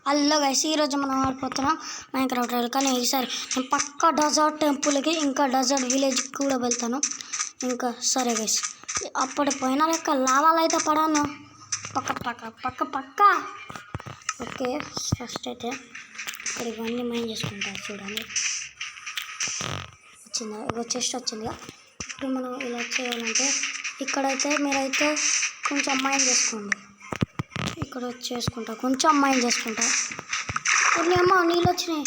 Hello guys, ఈరోజు మనం ఆడిపోతున్నాం Minecraft rail. కానీ ఈసారి నేను పక్కా డెజర్ట్ టెంపుల్కి ఇంకా డెజర్ట్ విలేజ్కి కూడా వెళ్తాను. ఇంకా సరే గైస్, అప్పటి పోయిన లెక్క లావాలు అయితే పడాను పక్క పక్క పక్క పక్క. ఓకే, ఫస్ట్ అయితే ఇక్కడ ఇవన్నీ మైన్ చేసుకుంటారు చూడండి. వచ్చిందా? ఇగో చెస్ట్ వచ్చిందిగా. ఇప్పుడు మనం ఇలా చేయాలంటే ఇక్కడైతే మీరైతే కొంచెం మైన్ చేసుకోండి. ఇక్కడ చేసుకుంటా, కొంచెం మైండ్ చేసుకుంటా. కొన్ని అమ్మ నీళ్ళు వచ్చినాయి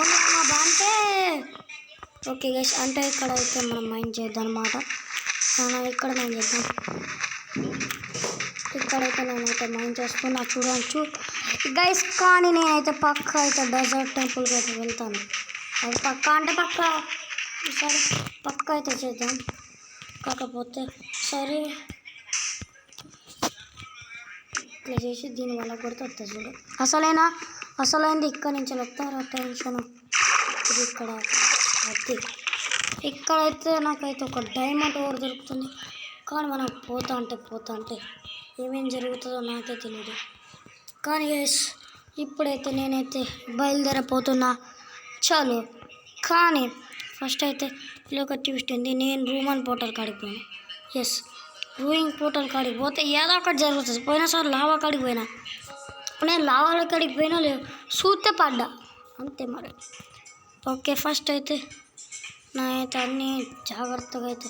అమ్మ బాగుంటే. ఓకే గైస్, అంటే ఇక్కడైతే మనం మైండ్ చేద్దాం అనమాట. ఇక్కడ మైండ్ చేద్దాం. ఇక్కడైతే నేనైతే మైండ్ చేసుకున్నా చూడవచ్చు గైస్. కానీ నేనైతే పక్క అయితే డెజర్ట్ టెంపుల్కి అయితే వెళ్తాను. అది పక్క అంటే పక్క, సరే పక్క అయితే చేద్దాం. కాకపోతే సరే ఇట్లా చేసి దీనివల్ల కొడితే వస్తుంది చూడు. అసలైంది ఇక్కడి నుంచి వస్తారా టెన్షన్. ఇది ఇక్కడ వద్ది. ఇక్కడైతే నాకైతే ఒక డైమండ్ ఓవర్ దొరుకుతుంది. కానీ మనం పోతా అంటే ఏమేం జరుగుతుందో నాకే తెలియదు. కానీ ఎస్, ఇప్పుడైతే నేనైతే బయలుదేరిపోతున్నా చాలు. కానీ ఫస్ట్ అయితే ఇలా ఒక ట్విస్ట్ ఉంది. నేను రూమన్ పోర్టల్ కాడిపోయాను. ఎస్, రూయింగ్ పోర్టల్ కాడికి పోతే ఏదో ఒకటి జరుగుతుంది. పోయినసారి లావా కాడికి పోయినా, నేను లావాల కాడికి పోయినా లేదు, చూస్తే పడ్డా అంతే మరి. ఓకే, ఫస్ట్ అయితే నా అయితే అన్నీ జాగ్రత్తగా అయితే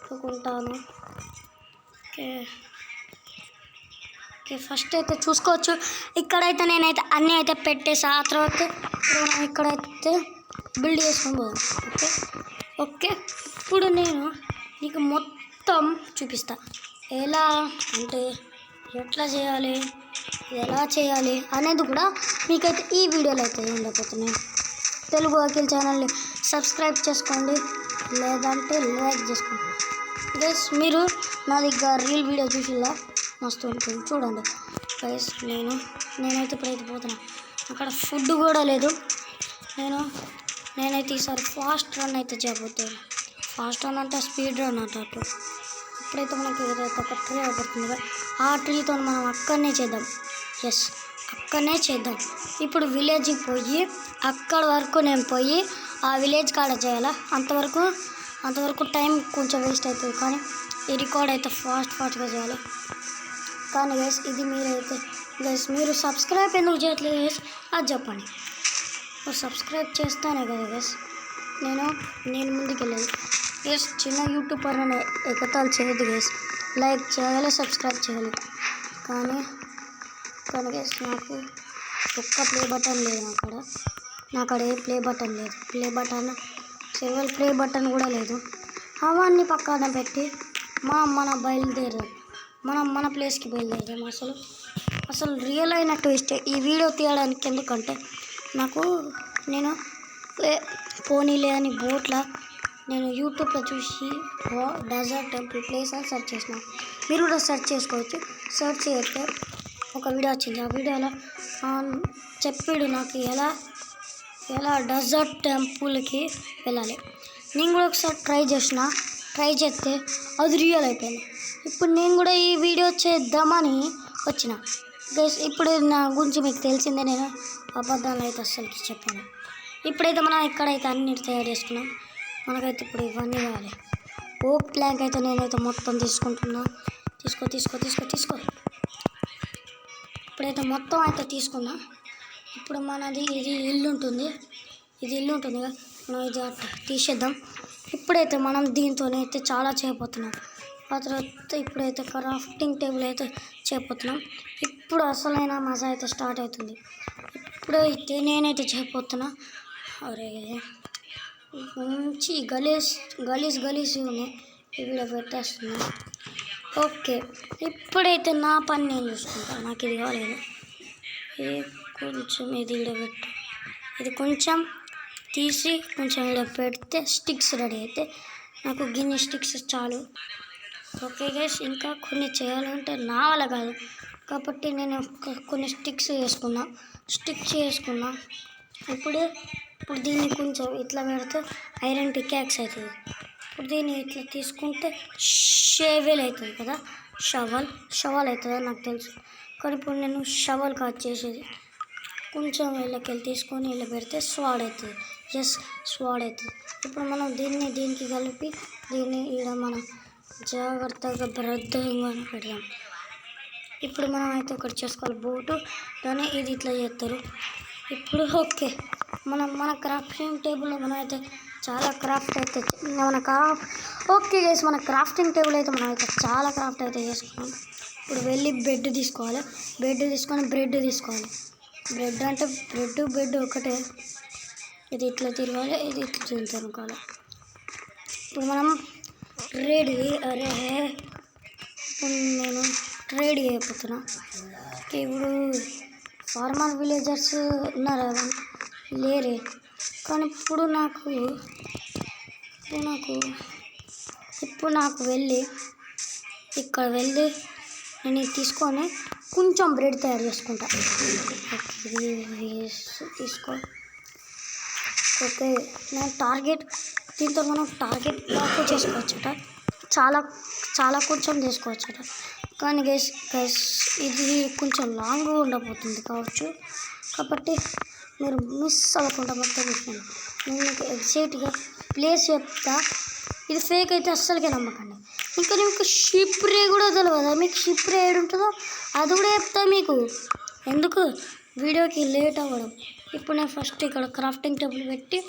చూసుకుంటాను. ఓకే ఫస్ట్ అయితే చూసుకోవచ్చు. ఇక్కడైతే నేనైతే అన్నీ అయితే పెట్టేసా. ఆ తర్వాత ఇక్కడైతే బిల్డ్ చేసుకొని పోదాం. ఓకే, ఇప్పుడు నేను నీకు మొత్తం చూపిస్తా. ఎలా అంటే ఎట్లా చేయాలి, ఎలా చేయాలి అనేది కూడా మీకైతే ఈ వీడియోలో అయితే ఉండబోతున్నాయి. తెలుగు అఖిల్ ఛానల్ని సబ్స్క్రైబ్ చేసుకోండి, లేదంటే లైక్ చేసుకోండి. గైస్, మీరు నా దగ్గర రీల్ వీడియో చూసిలా మస్తు ఉంటుంది చూడండి. గైస్, నేనైతే ఇప్పుడైతే పోతున్నా. అక్కడ ఫుడ్ కూడా లేదు. నేనైతే ఈసారి ఫాస్ట్ రన్ అయితే చేయబోతున్నాను. ఫాస్ట్ రన్ అంటే స్పీడ్ రన్ అన్నట్టు. ఇప్పుడైతే మనకి ఏదైతే ఒక ట్రీ అవుతుంది, ఆ ట్రీతో మనం అక్కడనే చేద్దాం. ఎస్, అక్కడనే చేద్దాం. ఇప్పుడు విలేజ్కి పోయి అక్కడ వరకు నేను పోయి ఆ విలేజ్ కాడ చేయాలా. అంతవరకు టైం కొంచెం వేస్ట్ అవుతుంది. కానీ ఈ రికార్డ్ అయితే ఫాస్ట్గా చేయాలి. కానీ గైస్, ఇది మీరు సబ్స్క్రైబ్ ఎందుకు చేయట్లేదు గైస్, అది చెప్పండి. సబ్స్క్రైబ్ చేస్తానే కదా గైస్ నేను ముందుకు వెళ్ళేది. గైస్, చిన్న యూట్యూబర్ అనే ఎగతాలు చేయొద్దు గైస్. లైక్ చేయాలి, సబ్స్క్రైబ్ చేయాలి. కానీ గైస్, నాకు ఒక్క ప్లే బటన్ లేదు. నాకాడ ఏ ప్లే బటన్ లేదు. ప్లే బటన్ కూడా లేదు. అవన్నీ పక్కన పెట్టి మన బయలుదేరాం. మన ప్లేస్కి బయలుదేరాం. అసలు రియల్ అయిన ట్విస్ట్ ఈ వీడియో తీయడానికి. ఎందుకంటే నేను పోనీలే అని బోట్లా నేను యూట్యూబ్లో చూసి డెజర్ట్ టెంపుల్ ప్లేస్ అని సెర్చ్ చేసిన. మీరు కూడా సెర్చ్ చేసుకోవచ్చు. సెర్చ్ చేస్తే ఒక వీడియో వచ్చింది. ఆ వీడియోలో చెప్పాడు నాకు ఎలా డెజర్ట్ టెంపుల్కి వెళ్ళాలి. నేను కూడా ఒకసారి ట్రై చేస్తే అది రియల్ అయిపోయింది. ఇప్పుడు నేను కూడా ఈ వీడియో చేద్దామని వచ్చిన. గైస్, ఇప్పుడు నా గురించి మీకు తెలిసిందే, నేను అబద్ధాలు అయితే అస్సలు చెప్పాను. ఇప్పుడైతే మనం ఇక్కడైతే అన్ని తయారు చేసుకున్నాం. మనకైతే ఇప్పుడు ఇవన్నీ కావాలి. ఓక్ ప్లాంక్ అయితే నేనైతే మొత్తం తీసుకుంటున్నా. తీసుకో. ఇప్పుడైతే మొత్తం అయితే తీసుకున్నా. ఇప్పుడు మనది ఇది ఇల్లు ఉంటుంది కదా, మనం ఇది తీసేద్దాం. ఇప్పుడైతే మనం దీంతోనైతే చాలా చేయబోతున్నాం. ఆ తర్వాత ఇప్పుడైతే క్రాఫ్టింగ్ టేబుల్ అయితే చేయబోతున్నాం. ఇప్పుడు అసలైన మజా అయితే స్టార్ట్ అవుతుంది. ఇప్పుడు అయితే నేనైతే చేయబోతున్నా. అరే మంచి గలీజ్ ఉన్నాయి. ఇవి పెట్టేస్తున్నా. ఓకే, ఇప్పుడైతే నా పని నేను చూసుకుంటాను. నాకు ఇది కాలేదు. కొంచెం ఇది పెట్టు. ఇది కొంచెం తీసి కొంచెం పెడితే స్టిక్స్ రెడీ అయితే నాకు గిన్నె స్టిక్స్ చాలు. ఓకే గైస్, ఇంకా కొన్ని చేయాలంటే నా వల్ల కాదు కాబట్టి నేను కొన్ని స్టిక్స్ చేసుకున్నా. ఇప్పుడు దీన్ని కొంచెం ఇట్లా పెడితే ఐరన్ పికాక్స్ అవుతుంది. ఇప్పుడు దీన్ని ఇట్లా తీసుకుంటే షేవెల్ అవుతుంది కదా, షవల్ అవుతుందా నాకు తెలుసు. కానీ ఇప్పుడు నేను షవల్ కాదు చేసేది. కొంచెం వీళ్ళకెళ్ళి తీసుకొని ఇలా పెడితే స్వాడ్ అవుతుంది. ఎస్, స్వాడ్ అవుతుంది. ఇప్పుడు మనం దీనికి కలిపి దీన్ని ఇలా మనం జాగ్రత్తగా భద్రంగా పెడదాం. ఇప్పుడు మనం అయితే ఒకటి చేసుకోవాలి బోటు, దాన్ని ఇది ఇట్లా చేస్తారు. ఇప్పుడు ఓకే, మన క్రాఫ్టింగ్ టేబుల్లో మనం అయితే చాలా క్రాఫ్ట్ అయితే ఓకే గైస్, మన క్రాఫ్టింగ్ టేబుల్ అయితే మనం అయితే చాలా క్రాఫ్ట్ అయితే చేసుకున్నాం. ఇప్పుడు వెళ్ళి బెడ్ తీసుకోవాలి. బెడ్ తీసుకొని బ్రెడ్ తీసుకోవాలి. బ్రెడ్ అంటే బెడ్ ఒకటే, ఇది ఇట్లా తిరగాలి, ఇది ఇట్లా తిరగాలి. ఇప్పుడు మనం రెడీ. అరే ఇప్పుడు నేను ట్రేడ్ అయిపోతున్నా. ఇప్పుడు ఫార్మర్ విలేజర్స్ ఉన్నారా? లేరే. కానీ ఇప్పుడు నాకు వెళ్ళి ఇక్కడ వెళ్ళి నేను ఇది తీసుకొని కొంచెం బ్రెడ్ తయారు చేసుకుంటా. తీసుకో. ఓకే, నేను దీంతో మనం టార్గెట్ బ్లాక్ చేసుకోవచ్చట. చాలా కొంచెం చేసుకోవచ్చట. కానీ గైస్ ఇది కొంచెం లాంగ్ ఉండబోతుంది కావచ్చు, కాబట్టి మీరు మిస్ అవ్వకుండా మొత్తం చూసుకోండి. నేను మీకు ఎగ్జాక్ట్గా ప్లేస్ చెప్తా. ఇది ఫేక్ అయితే అస్సలకే నమ్మకండి. ఇంకా మీకు షిప్ రే కూడా తెలియదా? మీకు షిప్ రే ఏడు ఉంటుందో అది కూడా చెప్తా మీకు. ఎందుకు వీడియోకి లేట్ అవ్వడం. ఇప్పుడు నేను ఫస్ట్ ఇక్కడ క్రాఫ్టింగ్ టేబుల్ పెట్టి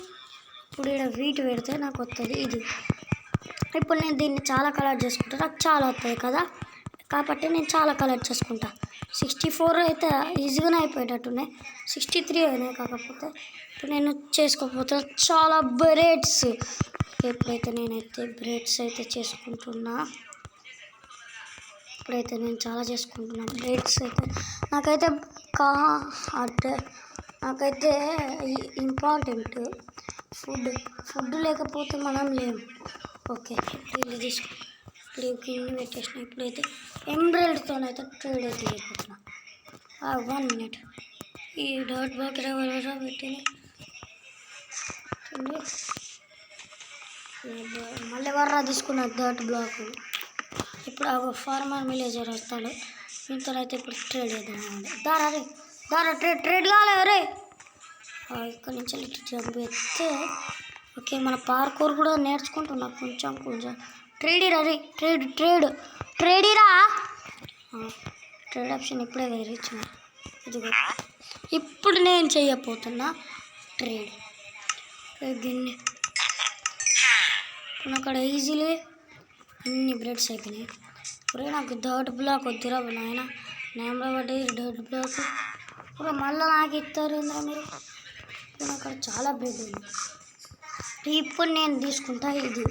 ఇప్పుడు ఇక్కడ వీటి పెడితే నాకు వస్తుంది ఇది. ఇప్పుడు నేను దీన్ని చాలా కలెక్ట్ చేసుకుంటా, నాకు చాలా వస్తుంది కదా, కాబట్టి నేను చాలా కలెక్ట్ చేసుకుంటా. 64 అయితే ఈజీగానే అయిపోయేటట్టున్నాయి, 63 అయినాయి. కాకపోతే ఇప్పుడు నేను చేసుకోకపోతే చాలా బ్రెడ్స్. ఎప్పుడైతే నేనైతే బ్రెడ్స్ అయితే చేసుకుంటున్నా, ఇప్పుడైతే నేను చాలా చేసుకుంటున్నా బ్రెడ్స్ అయితే. నాకైతే ఇంపార్టెంట్ ఫుడ్ లేకపోతే మనం లేము. ఓకే, ఇల్లు తీసుకో. ఇప్పుడు గిన్నె పెట్టేసిన. ఇప్పుడైతే ఎంబ్రాయిడరీతోనైతే ట్రేడ్ అయితే చేయబోతున్నా. 1 minute. ఈ డర్ట్ బ్లాక్ ఎవరెవరో పెట్టింది. మళ్ళీ వర్రా తీసుకున్న డర్ట్ బ్లాక్. ఇప్పుడు ఆ ఫార్మర్ విలేజర్ వస్తాడు, దీంతో అయితే ఇప్పుడు ట్రేడ్ చేద్దామండి. దారా ట్రేడ్ కావాలి రే. ఇక్కడ నుంచి ఇట్లా జంప్ ఎత్తే ఓకే, మన పార్కూర్ కూడా నేర్చుకుంటున్నా కొంచెం. ట్రేడీరా రే, ట్రేడీరా. ట్రేడ్ ఆప్షన్ ఇప్పుడే వేరించిన. ఇదిగో ఇప్పుడు నేను చేయబోతున్నా ట్రేడ్. గిన్నె అక్కడ ఈజీలీ అన్ని బ్రెడ్స్ అయిపోయినాయి. ఇప్పుడు నాకు డర్ట్ బ్లాక్ వద్దురా నాయన, నేమ్లో పడ్డది డర్ట్ బ్లాక్. ఇప్పుడు మళ్ళీ నాకు ఇస్తారు ఏంద్రా మీరు. ఇప్పుడు అక్కడ చాలా బ్రెడ్ ఉంది. ఇప్పుడు నేను తీసుకుంటా ఇది.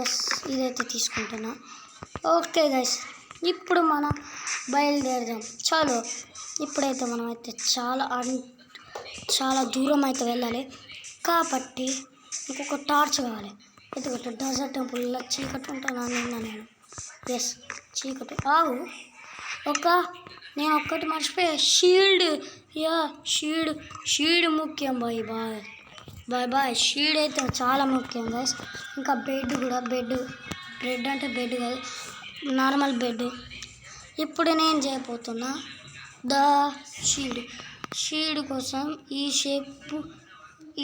ఎస్, ఇదైతే తీసుకుంటున్నా. ఓకే గైస్, ఇప్పుడు మనం బయలుదేరదాం. చలో, ఇప్పుడైతే మనం అయితే చాలా దూరం అయితే వెళ్ళాలి, కాబట్టి ఇంకొక టార్చ్ కావాలి. ఎందుకంటే డెజర్ట్ టెంపుల్లో చీకటి ఉంటాను నేను. ఎస్, చీకటి. నేను ఒక్కటి మర్చిపోయా, షీల్డ్ ముఖ్యం. బాయ్. షీల్డ్ అయితే చాలా ముఖ్యం గైస్. ఇంకా బెడ్ కూడా, బ్రెడ్ అంటే బెడ్ కాదు, నార్మల్ బెడ్. ఇప్పుడు నేను చేయబోతున్నా షీల్డ్ కోసం ఈ షేప్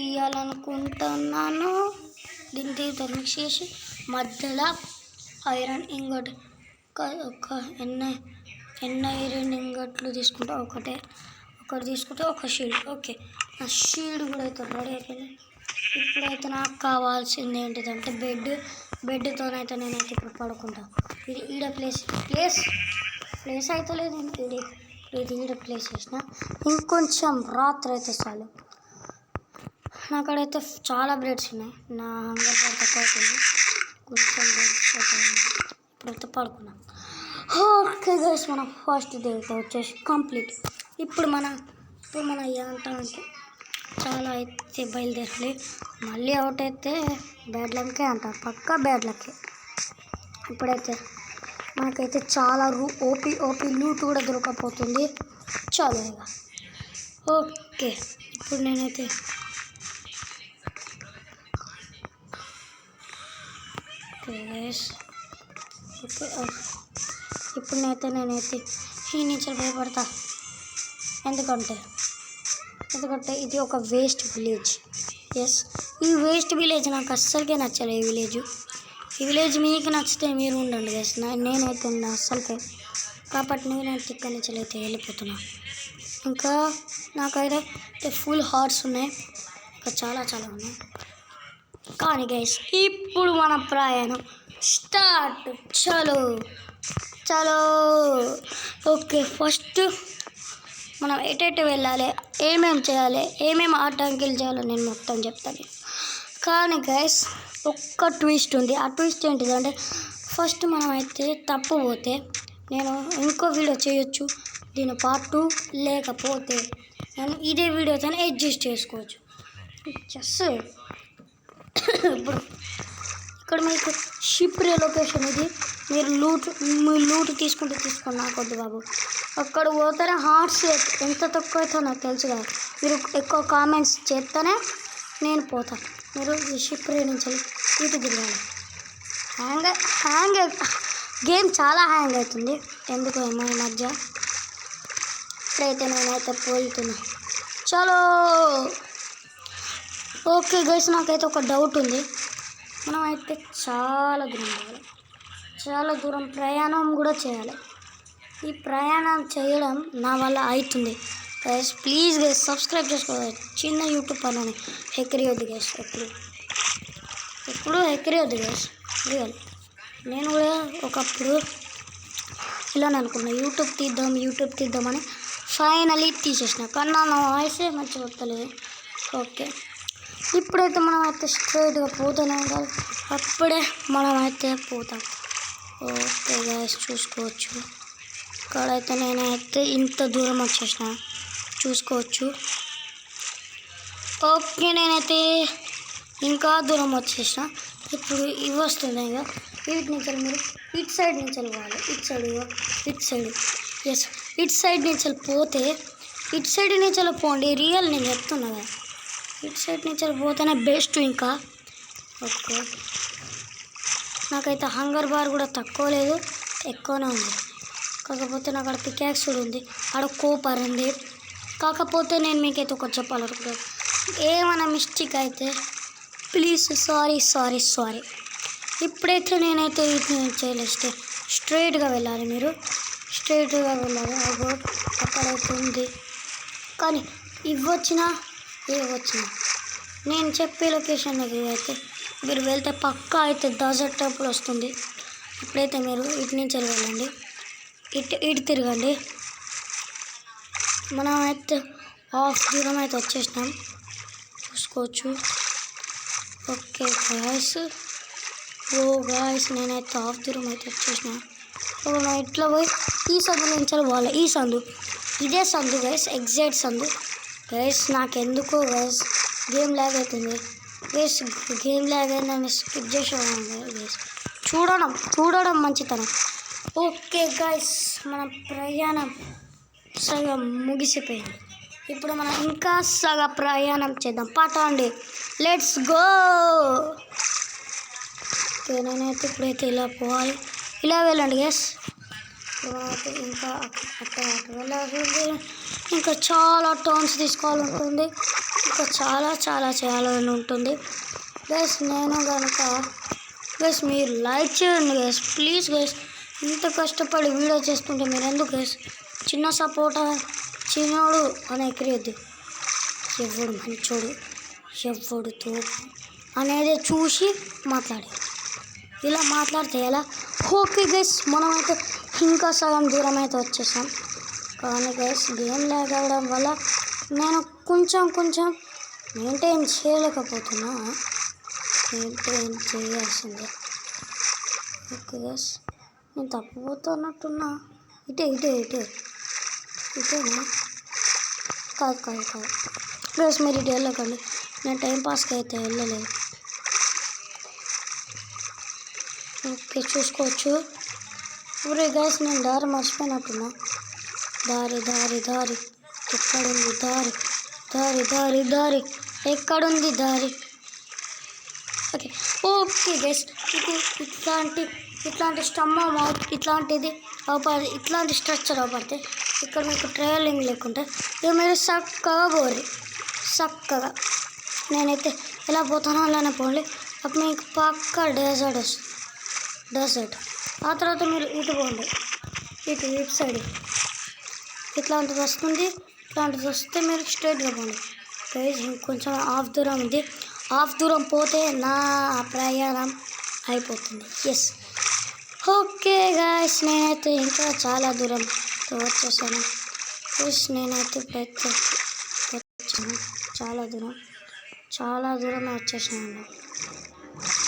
ఇవ్వాలనుకుంటున్నాను. దీనికి మిక్స్ చేసి మధ్యలో ఐరన్ ఇంగట్, ఎన్ని ఐరన్ ఇంగట్లు తీసుకుంటా, ఒకటి తీసుకుంటే ఒక షీల్డ్. ఓకే, నా షీల్డ్ కూడా అయితే రెడీ అయిపోయింది. ఇప్పుడైతే నాకు కావాల్సింది ఏంటిదంటే బెడ్తోనైతే నేనైతే ఇప్పుడు పడుకుంటా. ఇది ఈడ ప్లేస్ అయితే లేదు. ఇది ఈడ ప్లేస్ చేసిన. ఇంకొంచెం రాత్రి అయితే చాలు. నాకడైతే చాలా బ్రెడ్స్ ఉన్నాయి, నా హంగర్ కూడా తక్కువ అవుతుంది. కొంచెం బ్రెడ్స్ అయితే ఇప్పుడైతే పడుకున్నాం. ఓకే గైస్, మన ఫస్ట్ డే అయితే వచ్చేసి కంప్లీట్. ఇప్పుడు మన ఏమంటామంటే చాలా అయితే బయలుదేరాలి. మళ్ళీ అవుట్ అయితే బ్యాడ్ లక్కే అంటారు, పక్కా బ్యాడ్ లక్కే. ఇప్పుడైతే మనకైతే చాలా ఓపీ లూట్ కూడా దొరకపోతుంది. చాలా ఇక ఓకే. ఇప్పుడు నేనైతే నేనైతే ఈ నుంచి భయపడతా. ఎందుకంటే ఎందుకంటే ఇది ఒక వేస్ట్ విలేజ్. ఎస్, ఈ వేస్ట్ విలేజ్ నాకు అస్సలకే నచ్చలేదు. ఈ విలేజ్ మీకు నచ్చితే మీరు ఉండండి గైస్. నేనైతే ఉన్నా అస్సలకే, కాబట్టి నేనైతే ఇక్కడి నుంచి అయితే వెళ్ళిపోతున్నా. ఇంకా నాకైతే ఫుల్ హార్ట్స్ ఉన్నాయి, ఇంకా చాలా ఉన్నాయి. కానీ గైస్ ఇప్పుడు మన ప్రయాణం స్టార్ట్. చలో ఓకే. ఫస్ట్ మనం ఎటెటు వెళ్ళాలి, ఏమేమి చేయాలి, ఏమేమి ఆటంకాలు చేయాలో నేను మొత్తం చెప్తాను. కానీ గైస్ ఒక్క ట్విస్ట్ ఉంది. ఆ ట్విస్ట్ ఏంటిదంటే ఫస్ట్ మనం అయితే తప్పిపోతే నేను ఇంకో వీడియో చేయొచ్చు, దీని పార్ట్ 2, లేకపోతే నేను ఇదే వీడియోతో అడ్జస్ట్ చేసుకోవచ్చు. జస్ట్ ఇప్పుడు ఇక్కడ మీకు షిప్ లొకేషన్ ఇది. మీరు లూట్ తీసుకోండి, నాకొద్దు బాబు. అక్కడ పోతేనే హార్ట్స్ ఎంత తక్కువ అవుతుందో నాకు తెలుసు కదా. మీరు ఎక్కువ కామెంట్స్ చేస్తేనే నేను పోతాను. మీరు ఈ షిప్ నుంచి ఇటు తిరగాలి. గేమ్ చాలా హ్యాంగ్ అవుతుంది ఎందుకు ఏమో ఈ మధ్య. ఇప్పుడైతే నేనైతే పోతున్నా. చలో ఓకే గైస్, నాకైతే ఒక డౌట్ ఉంది. మనం అయితే చాలా దూరం ప్రయాణం కూడా చేయాలి. ఈ ప్రయాణం చేయడం నా వల్ల అవుతుంది గైస్. ప్లీజ్ గైస్ సబ్స్క్రైబ్ చేసుకోవాలి. చిన్న యూట్యూబ్ పని ఎక్కరియొద్దు గైస్, ఎప్పుడు ఎక్కరియొద్దు గైస్. రియల్ నేను కూడా ఒకప్పుడు ఇలానే అనుకున్నా, యూట్యూబ్ తీద్దామని. ఫైనలీ తీసేసిన, కానీ నా వాయిసే మంచిగా వస్తలేదు. ఓకే, ఇప్పుడైతే మనం అయితే స్ట్రైట్గా పోతూనే ఉండాలి. అప్పుడే మనం అయితే పోతాం. ఓకే గైస్ చూసుకోవచ్చు, ఇక్కడైతే నేనైతే ఇంత దూరం వచ్చేసిన చూసుకోవచ్చు. ఓకే, నేనైతే ఇంకా దూరం వచ్చేసిన. ఇప్పుడు ఇవి వస్తున్నాయి కదా, వీటి నుంచి మీరు ఇటు సైడ్ నుంచి పోవాలి. ఇటు సైడ్ ఎస్, ఇటు సైడ్ నుంచి పోతే ఇటు సైడ్ నుంచి పోండి. రియల్ నేను చెప్తున్నా కదా, ఇటు సైడ్ నుంచి పోతేనే బెస్ట్. ఇంకా ఓకే, నాకైతే హంగర్ బార్ కూడా తక్కువ లేదు, ఎక్కువనే ఉంది. కాకపోతే నాకు అక్కడ పికాక్స్ కూడా ఉంది, ఆడ కోపర్ ఉంది. కాకపోతే నేను మీకైతే ఒకటి చెప్పాలనుకుంటున్నాను, ఏమైనా మిస్టేక్ అయితే ప్లీజ్ సారీ. ఇప్పుడైతే నేనైతే ఇటు చేయలేదు, స్ట్రైట్గా వెళ్ళాలి. మీరు స్ట్రైట్గా వెళ్ళాలి. అగో అక్కడైతే ఉంది, కానీ ఇవ్వచ్చినా నేను చెప్పే లొకేషన్కి అయితే మీరు వెళ్తే పక్కా అయితే డెజర్ట్ టెంపుల్ వస్తుంది. ఇప్పుడైతే మీరు ఇటు నుంచి వెళ్ళండి, ఇటు తిరగండి. మనం అయితే హాఫ్ దూరం అయితే వచ్చేసినాం చూసుకోవచ్చు. ఓకే గాయస్ నేనైతే హాఫ్ దూరం అయితే వచ్చేసిన. మనం ఇట్లా పోయి ఈ సందు నుంచి పోవాలి. ఈ సందు, ఇదే సందు గైస్, ఎగ్జాక్ట్ సందు గైస్. నాకెందుకో గైస్ గేమ్ ల్యాగ్ అవుతుంది గైస్, గేమ్ ల్యాగ్ అయిందని స్కిప్ చేసాను గైస్. చూడడం మంచితనం. ఓకే గైస్, మన ప్రయాణం సగం ముగిసిపోయింది. ఇప్పుడు మనం ఇంకా సగం ప్రయాణం చేద్దాం, పట్టండి, లెట్స్ గో. ఓకే, నేనైతే ఇప్పుడైతే ఇలా పోవాలి, ఇలా వెళ్ళండి గైస్. అయితే ఇంకా అట్ట వెళ్ళాలి. ఇంకా చాలా టర్న్స్ తీసుకోవాలి ఉంటుంది, ఇంకా చాలా చేయాలని ఉంటుంది గైస్. నేను కనుక గైస్ మీరు లైక్ చేయండి గైస్, ప్లీజ్ గైస్. ఇంత కష్టపడి వీడియో చేస్తుంటే మీరు ఎందుకు గైస్ చిన్న సపోర్ట్, చిన్నోడు అని ఎక్కరియద్దు. ఎవడు మంచోడు ఎవడు తోపు అనేది చూసి మాట్లాడి, ఇలా మాట్లాడితే ఎలా. ఓకే గైస్, మనమైతే ఇంకా సగం దూరం అయితే వచ్చేసాం. కానీ గైస్ గేమ్ ల్యాగ్ అవ్వడం వల్ల నేను కొంచెం మెయింటైన్ చేయలేకపోతున్నా, మెయింటైన్ చేయాల్సిందే. ఓకే గైస్, నేను తప్పిపోతున్నట్టున్నా. ఇటేనా? కాదు గైస్, మీరు ఇటు వెళ్ళకండి, నేను టైంపాస్కి అయితే వెళ్ళలేదు. ఓకే చూసుకోవచ్చు. ఊరే గైస్, నేను దారి మర్చిపోయినట్టున్నా. దారి ఎక్కడుంది? దారి ఎక్కడుంది? దారి ఓకే గైస్, మీకు ఇట్లాంటి స్తంభం ఇట్లాంటిది అవపడి ఇట్లాంటి స్ట్రక్చర్ అవపడితే ఇక్కడ మీకు ట్రయలింగ్ లేకుంటే ఇక మీరు చక్కగా పోరి చక్కగా. నేనైతే ఎలా పోతానో అలానే పోండి. అప్పుడు మీకు పక్క డెజర్ట్ వస్తుంది. డెజర్ట్ ఆ తర్వాత మీరు ఇటు పోండి, ఇటు సైడ్ ఇట్లాంటిది వస్తుంది. ఇట్లాంటిది వస్తే మీరు స్ట్రైట్గా పోండి. గైస్ ఇంకొంచెం హాఫ్ దూరం ఉంది. హాఫ్ దూరం పోతే నా ప్రయాణం అయిపోతుంది. ఎస్ ఓకే గాయస్, నేనైతే ఇంకా చాలా దూరం వచ్చేసాను. ఎస్ నేనైతే వచ్చాను చాలా దూరం వచ్చేసాను.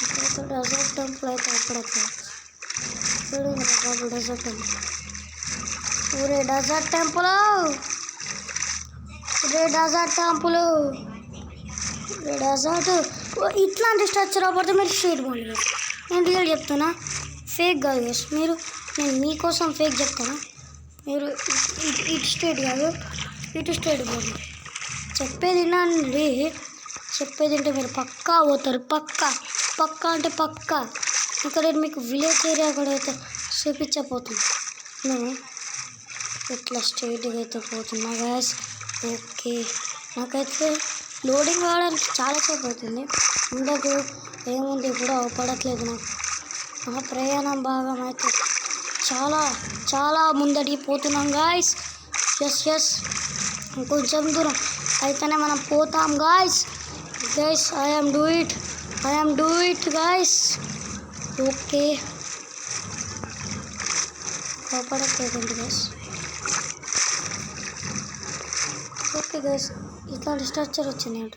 ఇక్కడైతే డెజర్ట్ టెంపుల్ అయితే అప్పుడప్పుడు చూడండి బాబు. డెజర్ట్ టెంపుల్ ఊరే డెజర్ట్ టెంపుల్ డెజర్ట్ ఇట్లాంటి స్ట్రక్చర్ అవ్వకపోతే మీరు స్ట్రైట్ పోండి. నేను రియల్ చెప్తున్నా, ఫేక్ కాదు గైస్. నేను మీకోసం ఫేక్ చెప్తాను. మీరు ఇటు స్ట్రైట్ కాదు, ఇటు స్ట్రైట్ పోండి. చెప్పేది వినండి. చెప్పేది అంటే మీరు పక్కా పోతారు. పక్కా అంటే పక్కా. ఇక్కడ మీకు విలేజ్ ఏరియా కూడా అయితే చూపించబోతుంది. నేను ఇట్లా స్ట్రైట్గా అయితే పోతున్నా గ్యాస్. ఓకే, నాకైతే లోడింగ్ కావడానికి చాలాసేపు అవుతుంది. ముందుకు ఏముంది కూడా అవపడట్లేదు నాకు. నా ప్రయాణం భాగం అయితే చాలా ముందడికి పోతున్నాం గాయస్. ఎస్ కొంచెం దూరం అయితేనే మనం పోతాం guys. I am do it guys. Okay అవపడట్లేదండి గాయస్. ఓకే గైస్, ఇట్లాంటి స్ట్రక్చర్ వచ్చింది అంట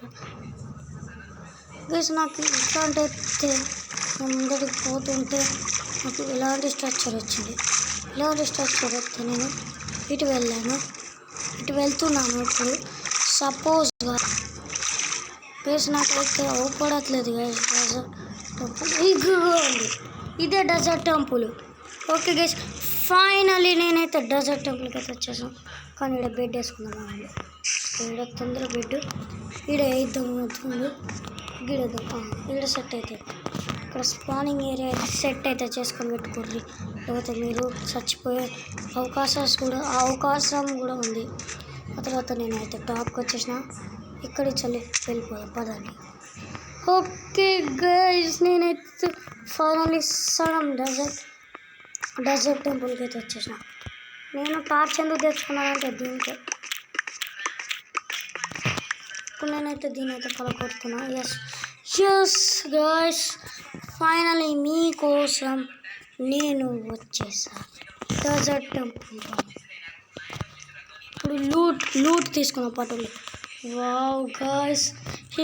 గైస్. నాకు ఇట్లాంటి అయితే ముందడికి పోతుంటే నాకు ఇలాంటి స్ట్రక్చర్ వచ్చింది. ఇలాంటి స్ట్రక్చర్ వస్తే నేను ఇటు వెళ్తున్నాను. ఇప్పుడు సపోజ్గా గైస్ నాకైతే అవపడట్లేదు గైస్. డెజర్ట్ టెంపుల్ ఇదిగోండి, ఇదే desert temple. Okay guys, finally నేనైతే డెజర్ట్ టెంపుల్కి అయితే వచ్చేసాను. కానీ ఇక్కడ బెడ్ వేసుకుందాం. ఇక్కడ తొందర బెడ్ ఈడ వేద్దాము. ఈడ సెట్ అవుతుంది. ఇక్కడ స్పానింగ్ ఏరియా అయితే సెట్ అయితే చేసుకొని పెట్టుకోర్రి, లేకపోతే మీరు చచ్చిపోయే అవకాశం కూడా ఉంది. ఆ తర్వాత నేనైతే టాప్కి వచ్చేసిన. ఇక్కడి చల్లి వెళ్ళిపోయాం పదండి. ఓకే గైస్, నేనైతే ఫైనల్లీ సగం డెజర్ట్ టెంపుల్కి అయితే వచ్చేసిన. నేను టార్చ్ ఎందుకు తెచ్చుకున్నానంటే దీనికే. ఇప్పుడు నేనైతే దీని అయితే పలకొడుతున్నా. ఎస్ గైస్, ఫైనల్లీ మీకోసం నేను వచ్చేసా డెజర్ట్ టెంపుల్. ఇప్పుడు లూట్ తీసుకున్న పట్టులు. వావ్ గైస్,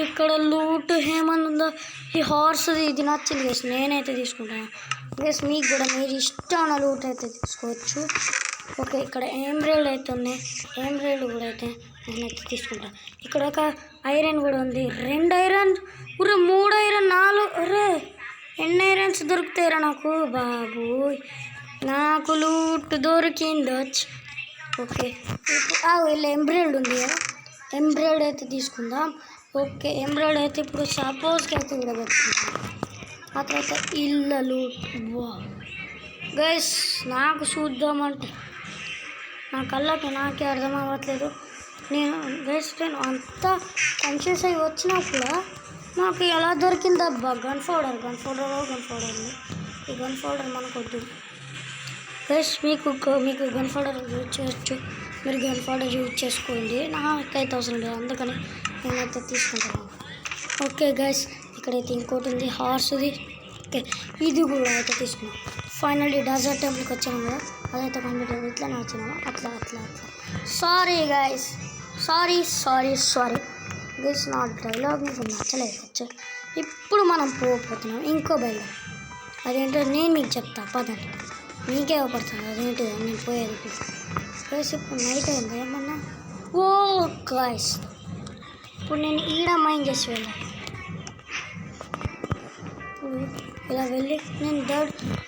ఇక్కడ లూట్ ఏమన్నా ఉందో. ఈ హార్స్ది ఇది నచ్చింది గైస్, నేనైతే తీసుకుంటాను గైస్. మీకు కూడా మీరు ఇష్టమైన లూట్ అయితే తీసుకోవచ్చు. ఓకే, ఇక్కడ ఎమరాల్డ్ అయితే ఉన్నాయి. ఎమరాల్డ్ కూడా అయితే నేనైతే తీసుకుంటాను. ఇక్కడ ఒక ఐరన్ కూడా ఉంది. 2 ఐరన్, 3 ఐరన్, 4. ఎన్ని ఐరన్స్ దొరుకుతాయిరా నాకు బాబు. నాకు లూట్ దొరికింది. ఓకే, వీళ్ళు ఎమరాల్డ్ ఉంది కదా, ఎమరాల్డ్ అయితే తీసుకుందాం. ఓకే, ఎమరాల్డ్ అయితే ఇప్పుడు సపోజ్కి అయితే కూడా పెట్టుకుంటాం. ఆ తర్వాత ఇళ్ళ లూట్. గైస్ నాకు చూద్దామంటే నా కళ్ళకి నాకే అర్థం అవ్వట్లేదు. నేను అంతా కన్ఫ్యూజ్ అయ్యి వచ్చినా కూడా నాకు ఎలా దొరికిందబ్బా గన్ పౌడర్. ఈ గన్ పౌడర్ మనకు వద్దు గైస్. మీకు గన్ పౌడర్ యూజ్ చేయొచ్చు, మీరు గన్ పౌడర్ యూజ్ చేసుకోండి. నాకైతే అవసరం లేదు, అందుకని నేనైతే తీసుకుంటాను. ఓకే గైస్, ఇక్కడైతే ఇంకోటి ఉంది హార్స్ది. ఓకే, ఇది కూడా అయితే తీసుకున్నాం. ఫైనల్లీ డెజర్ట్ టెంపుల్కి వచ్చాము కదా, అదైతే కంప్లీట్ అయింది. ఇట్లానే వచ్చినాము, అట్లా సారీ గైస్, సారీ గైస్. నా డైలాగ్ మీకు నచ్చలేదు. ఇప్పుడు మనం పోతున్నాం ఇంకో బయలుదేరి. అదేంటో నేను మీకు చెప్తా పదండి. మీకే అవపడుతుంది అదేంటి నేను పోయేది. గైస్ ఇప్పుడు నైట్ అయింది ఏమన్నా. ఓ గైస్, ఇప్పుడు నేను ఈడ మైండ్ చేసి వెళ్ళాను. ఇలా వెళ్ళి నేను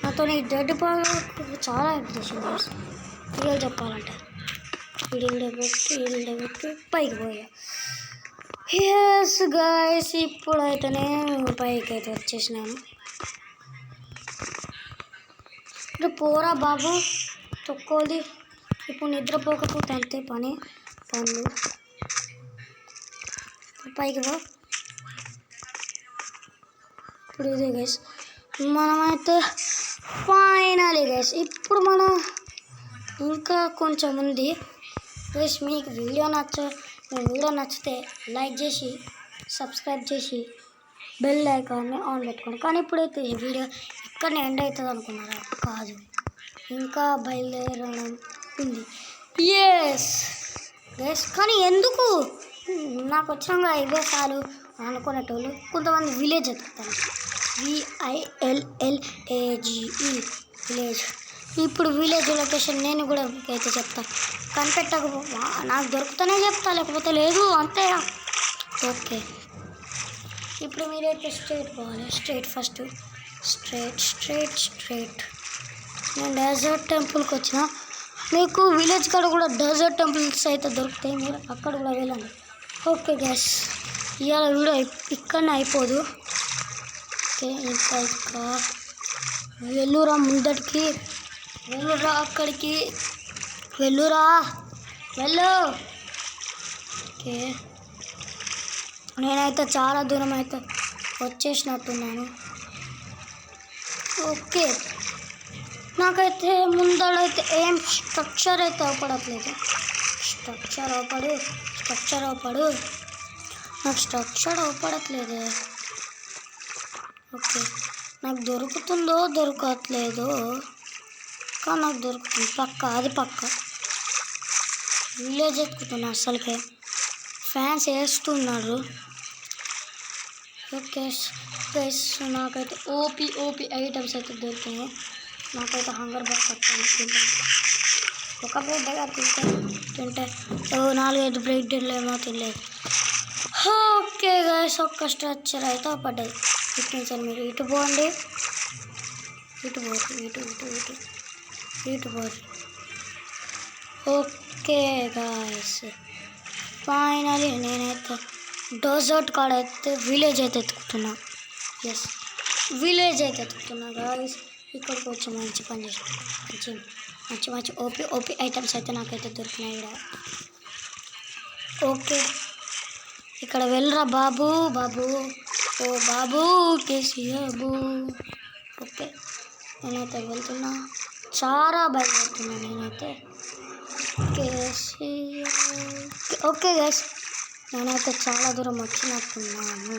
నాతో ఈ డెడ్ బాగా చాలా ఇంట్రెస్ట్ గైస్. ఇలా చెప్పాలంటే ఈడ పెట్టి పైకి పోయా. ఎస్ గైస్, ఇప్పుడైతే నేను పైకి అయితే వచ్చేసినాను. ఇప్పుడు పోరా బాబు తొక్కోది. ఇప్పుడు నిద్రపోకపోతే అంతే పనులు పైకి పో. ఇప్పుడు ఇదే గైస్ మనమైతే ఫైనలీ గైస్ ఇప్పుడు మనం ఇంకా కొంచెం ఉంది గైస్. మీకు వీడియో నచ్చితే లైక్ చేసి సబ్స్క్రైబ్ చేసి బెల్ ఐకాన్ని ఆన్ పెట్టుకోండి. కానీ ఇప్పుడైతే ఈ వీడియో ఇక్కడనే ఎండ్ అవుతుంది అనుకున్నారా? కాదు, ఇంకా బయలుదేరడం ఉంది. ఎస్ గైస్, కానీ ఎందుకు నాకు వచ్చినాక ఇవే చాలు అనుకునేటోళ్ళు కొంతమంది విలేజ్ ఎత్తుతారు. VILLAGE village. ఇప్పుడు విలేజ్ లొకేషన్ నేను కూడా అయితే చెప్తాను. కనిపెట్టకపో నాకు దొరుకుతూనే చెప్తా, లేకపోతే లేదు అంతే. ఓకే, ఇప్పుడు మీరైతే స్ట్రైట్ పోవాలి. First straight. నేను డెజర్ట్ టెంపుల్కి వచ్చిన. మీకు విలేజ్ కాడ కూడా డెజర్ట్ టెంపుల్స్ అయితే దొరుకుతాయి, మీరు అక్కడ కూడా వెళ్ళండి. ఓకే గ్యాస్, ఇవాళ వీడియో ఇక్కడనే అయిపోదు. ఓకే, ఇంకా వెళ్ళురా ముందటికి, వెళ్ళురా అక్కడికి, వెళ్ళు. ఓకే, నేనైతే చాలా దూరం అయితే వచ్చేసినట్టున్నాను. ఓకే, నాకైతే ముందడైతే ఏం స్ట్రక్చర్ అయితే అవపడట్లేదు. స్ట్రక్చర్ అవపడు నాకు స్ట్రక్చర్ అవపడట్లేదు. ఓకే, నాకు దొరుకుతుందో దొరకట్లేదో, కానీ నాకు దొరుకుతుంది పక్క. విలేజ్ ఎత్తుకుతున్నా, అసలుకే ఫ్యాన్స్ వేస్తున్నారు. ఓకే గైస్, నాకైతే ఓపీ ఐటమ్స్ అయితే దొరికాయి. నాకైతే హంగర్ బాక్స్ వస్తుంది. ఒక బ్రెడ్గా తింటే 4-5 బ్రెడ్లు ఏమో తినలేదు. ఓకే గైస్, ఒక్క స్ట్రక్చర్ అయితే పడ్డది. ఇటు మీరు ఇటు పోండి, ఇటు పోండి. ఓకే గైస్, ఫైనలీ నేనైతే డెజర్ట్ కాడ అయితే విలేజ్ అయితే ఎత్తుకుతున్నా. ఎస్, విలేజ్ అయితే ఎత్తుకుతున్నా గైస్. ఇక్కడికి వచ్చి మంచి పని చేసి మంచి ఓపీ ఐటమ్స్ అయితే నాకైతే దొరికినాయి ఇక్కడ. ఓకే, ఇక్కడ వెళ్ళరా బాబు. ఓ బాబు కేసీఆర్ బాబు. ఓకే, నేనైతే వెళ్తున్నా, చాలా బయలుదేరుతున్నా నేనైతే. ఓకే గైస్, నేనైతే చాలా దూరం వచ్చినట్టున్నాను.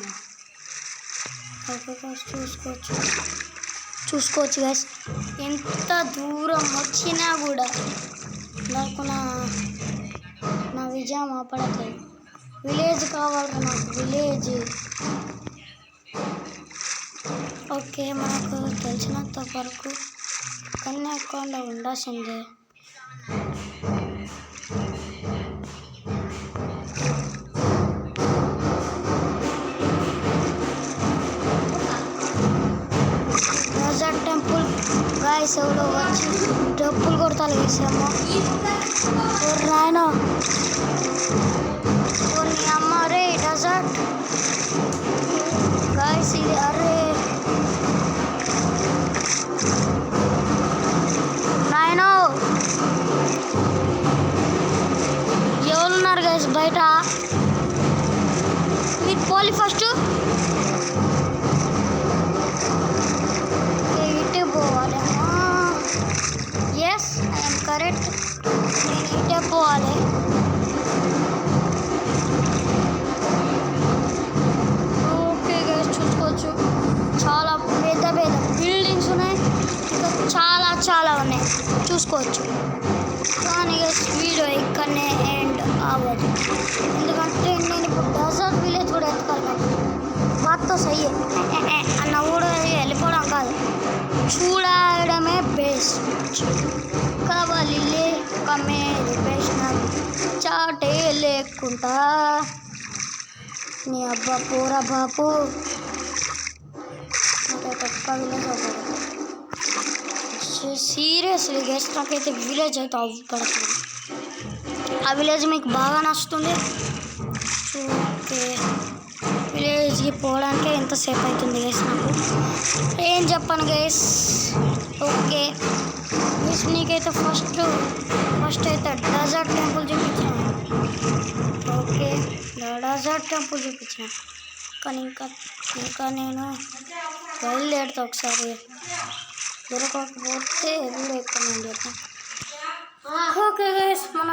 ఓకే గైస్, చూసుకోవచ్చు గైస్, ఎంత దూరం వచ్చినా కూడా నాకు నా విజయం ఆపడట్లేదు. విలేజ్ కావాలి నాకు, విలేజ్. ఓకే, మనకు తెలిసినంత వరకు కన్యాకొండ ఉండాల్సిందే. డెజర్ట్ టెంపుల్ గాయస్, ఎవడో వచ్చి డబ్బులు కొడతాను వేసాము. నాయన కొన్ని అమ్మ రే డెజర్ట్ గాయస్, ఇది అరే నాయన ఎవరున్నారు గాయస్ బయట? మీరు పోలి ఫస్ట్. ఇటే పోవాలేమో. ఎస్, ఐఎమ్ కరెక్ట్, నేను ఇటే పోవాలి. ఓకే గైస్, చూసుకోవచ్చు చాలా పెద్ద బిల్డింగ్స్ ఉన్నాయి, ఇంకా చాలా ఉన్నాయి చూసుకోవచ్చు. కానీ వీడియో ఇక్కడనే ఎండ్ అవ్వదు, ఎందుకంటే నేను ఇప్పుడు డెజర్ట్ విలేజ్ కూడా ఎత్తుకోవాలి కాబట్టి వాటితో సయ్యే అన్న కూడా వెళ్ళిపోవడం కాదు, చూడడమే బెస్ట్. కావాలి లేకమే బెస్ట్, చాటే లేకుండా నీ అబ్బా పోరా బాపు. నాకైతే ఒక్క విలేజ్ అవ్వదు సీరియస్లీ గైస్, నాకైతే విలేజ్ అయితే అవ్వపడుతుంది. ఆ విలేజ్ మీకు బాగా నచ్చుతుంది. ఓకే, విలేజ్కి పోవడానికే ఎంతసేపు అవుతుంది గైస్, నాకు ఏం చెప్పను గైస్. ఓకే, గైస్ నీకైతే ఫస్ట్ అయితే డెజర్ట్ టెంపుల్ చూపించాను. ఓకే డెజర్ట్ టెంపుల్ చూపించాను. కానీ ఇంకా నేను బయలుదేరుతా ఒకసారి. దొరకకపోతే వీడియో ఇక్కడ నేను చెప్తాను. ఓకే గైస్ మన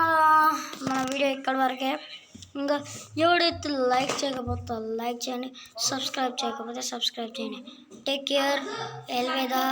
వీడియో ఇక్కడి వరకే. ఇంకా ఎవడైతే లైక్ చేయకపోతే లైక్ చేయండి, సబ్స్క్రైబ్ చేయకపోతే సబ్స్క్రైబ్ చేయండి. Take care, ఎల్వేదా.